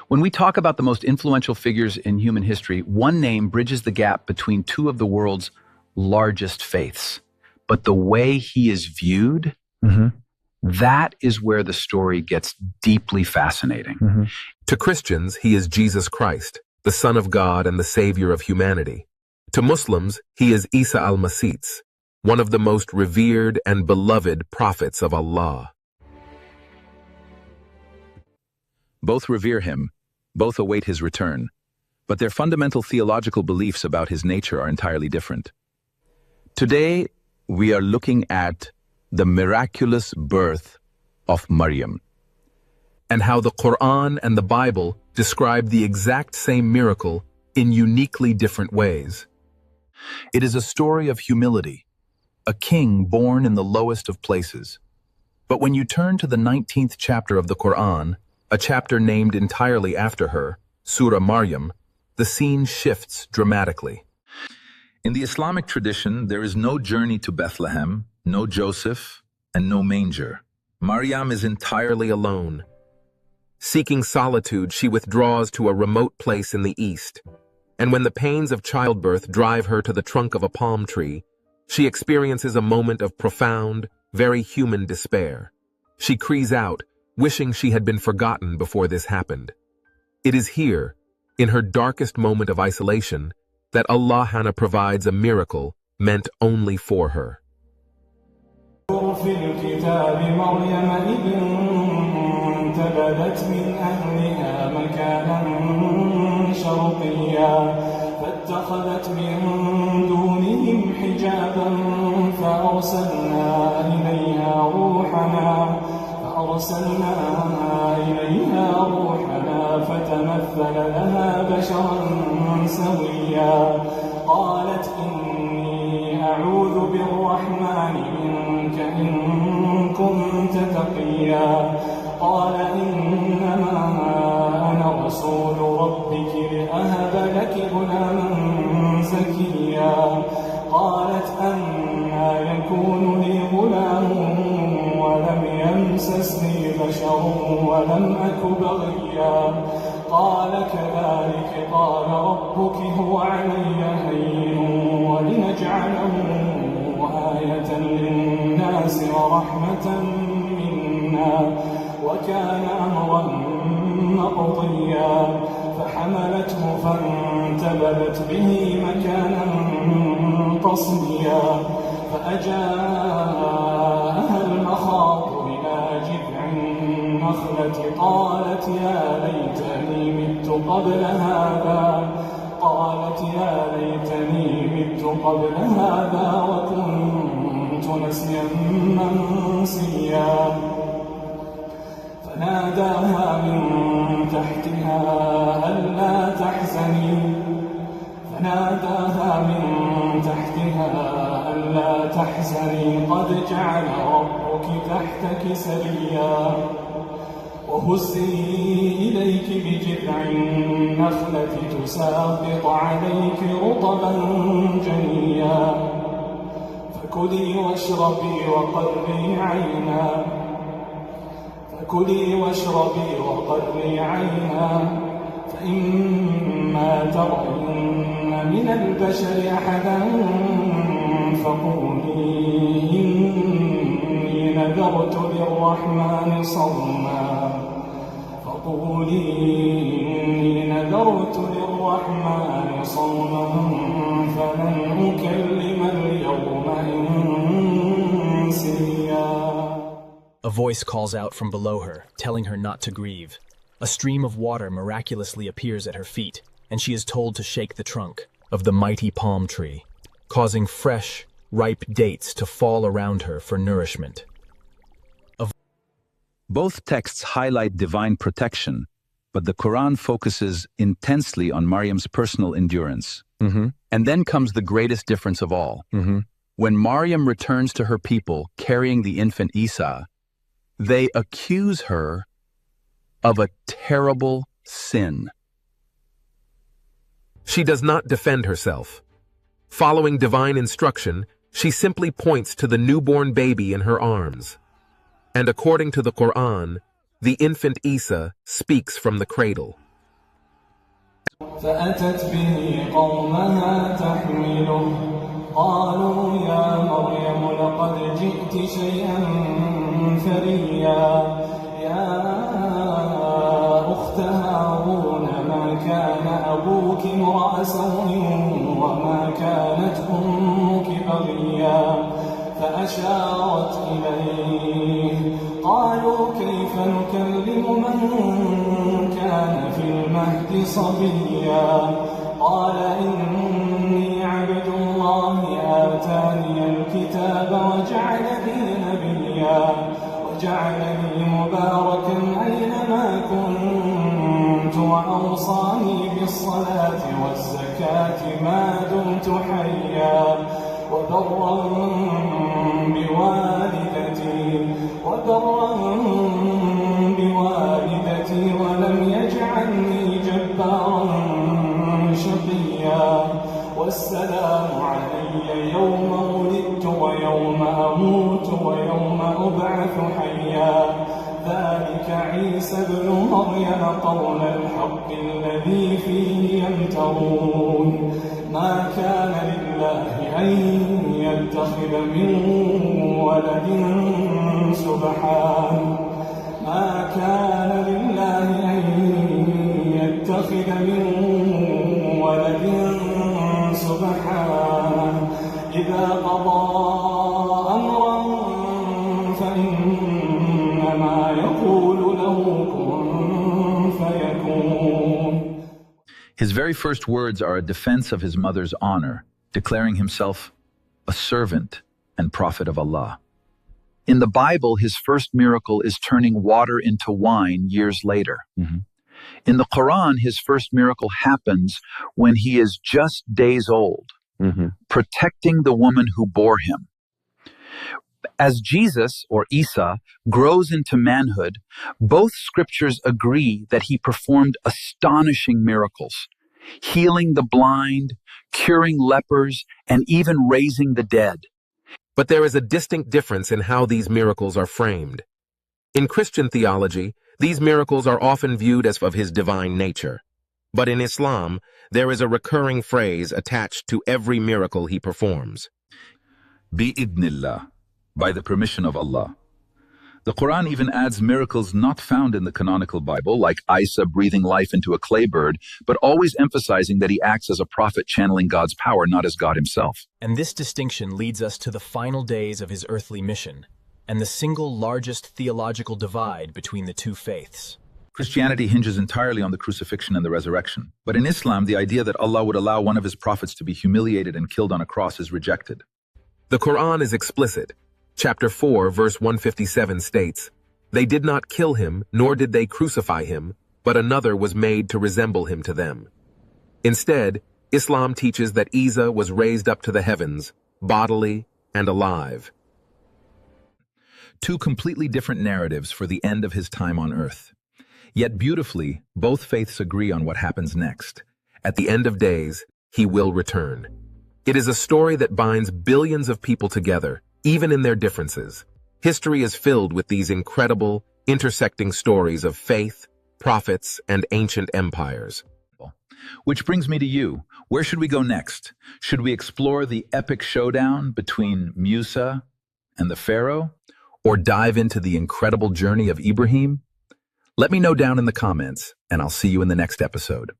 When we talk about the most influential figures in human history, one name bridges the gap between two of the world's largest faiths. But the way he is viewed, that is where the story gets deeply fascinating. To Christians, he is Jesus Christ, the Son of God and the Savior of humanity. To Muslims, he is Isa Al-Masih, one of the most revered and beloved prophets of Allah. Both revere him, both await his return, but their fundamental theological beliefs about his nature are entirely different. Today, we are looking at the miraculous birth of Maryam, And how the Quran and the Bible describe the exact same miracle in uniquely different ways. It is a story of humility, a king born in the lowest of places. But when you turn to the 19th chapter of the Quran, a chapter named entirely after her, Surah Maryam, the scene shifts dramatically. In the Islamic tradition, there is no journey to Bethlehem, no Joseph, and no manger. Maryam is entirely alone. Seeking solitude, she withdraws to a remote place in the east. And when the pains of childbirth drive her to the trunk of a palm tree, she experiences a moment of profound, very human despair. She cries out, wishing she had been forgotten before this happened. It is here, in her darkest moment of isolation, that Allah provides a miracle meant only for her. انتبذت من أهلها مكانا شرقيا فاتخذت من دونهم حجابا فأرسلنا إليها روحنا فتمثل لها بشرا سويا قالت إني أعوذ بالرحمن منك إن كنت تقيا قال إنما أنا رسول ربك لأهب لك غلاما زكيا قالت أنى يكون لي غلام ولم يمسسني بشر ولم أك بغيا قال كذلك قال ربك هو علي هين ولنجعله آية للناس ورحمة منا وكان أمرا مقضيا فحملته فانتبذت به مكانا قصيا فأجاءها المخاض إلى جذع النخلة قالت يا ليتني مت قبل هذا وكنت نسيا منسيا فناداها من تحتها ألا تحزني قد جعل ربك تحتك سريا وهزي إليك بجذع النخلة تساقط عليك رطبا جنيا فكلي واشربي وقري عينا فإما ترين من البشر أحدا فقولي إني نذرت للرحمن صوما فلن أكلم اليوم إنسيا. A voice calls out from below her, telling her not to grieve. A stream of water miraculously appears at her feet, and she is told to shake the trunk of the mighty palm tree, causing fresh, ripe dates to fall around her for nourishment. Both texts highlight divine protection, but the Quran focuses intensely on Maryam's personal endurance. And then comes the greatest difference of all. When Maryam returns to her people carrying the infant Isa, they accuse her of a terrible sin. She does not defend herself. Following divine instruction, she simply points to the newborn baby in her arms. And according to the Quran, the infant Isa speaks from the cradle. فأتت به قومها تحمله قالوا يا مريم لقد جئت شيئا فريا يا أخت هارون ما كان أبوك امرأ سوء وما كانت أمك بغيا فأشارت إليه قالوا كيف نكلم من كان في المهد صبيا قال إني عبد الله آتاني الكتاب وجعلني نبيا وجعلني مباركا أينما كنت وأوصاني بالصلاة والزكاة ما دمت حيا وبرا بوالدتي ولم يجعلني جبارا شقيا والسلام علي يوم ولدت ويوم أموت ويوم أبعث حيا ذلك عيسى ابن مريم قول الحق الذي فيه يمترون ما كان لله أن يتخذ من ولد سبحانه ما كان لله أن يتخذ من ولد سبحانه إذا قضى أمرا فإنما يقول له كن فيكون. His very first words are a defense of his mother's honor, declaring himself a servant and prophet of Allah. In the Bible, his first miracle is turning water into wine years later. In the Quran, his first miracle happens when he is just days old, protecting the woman who bore him. As Jesus, or Isa, grows into manhood, both scriptures agree that he performed astonishing miracles, healing the blind, curing lepers, and even raising the dead. But there is a distinct difference in how these miracles are framed. In Christian theology, these miracles are often viewed as of his divine nature. But in Islam, there is a recurring phrase attached to every miracle he performs. Bi-idnillah, by the permission of Allah. The Quran even adds miracles not found in the canonical Bible, like Isa breathing life into a clay bird, but always emphasizing that he acts as a prophet channeling God's power, not as God himself. And this distinction leads us to the final days of his earthly mission, and the single largest theological divide between the two faiths. Christianity hinges entirely on the crucifixion and the resurrection. But in Islam, the idea that Allah would allow one of his prophets to be humiliated and killed on a cross is rejected. The Quran is explicit. Chapter 4, verse 157 states, "They did not kill him, nor did they crucify him, but another was made to resemble him to them." Instead, Islam teaches that Isa was raised up to the heavens, bodily and alive. Two completely different narratives for the end of his time on earth. Yet beautifully, both faiths agree on what happens next. At the end of days, he will return. It is a story that binds billions of people together, even in their differences. History is filled with these incredible, intersecting stories of faith, prophets, and ancient empires. Which brings me to you. Where should we go next? Should we explore the epic showdown between Musa and the Pharaoh? Or dive into the incredible journey of Ibrahim? Let me know down in the comments, and I'll see you in the next episode.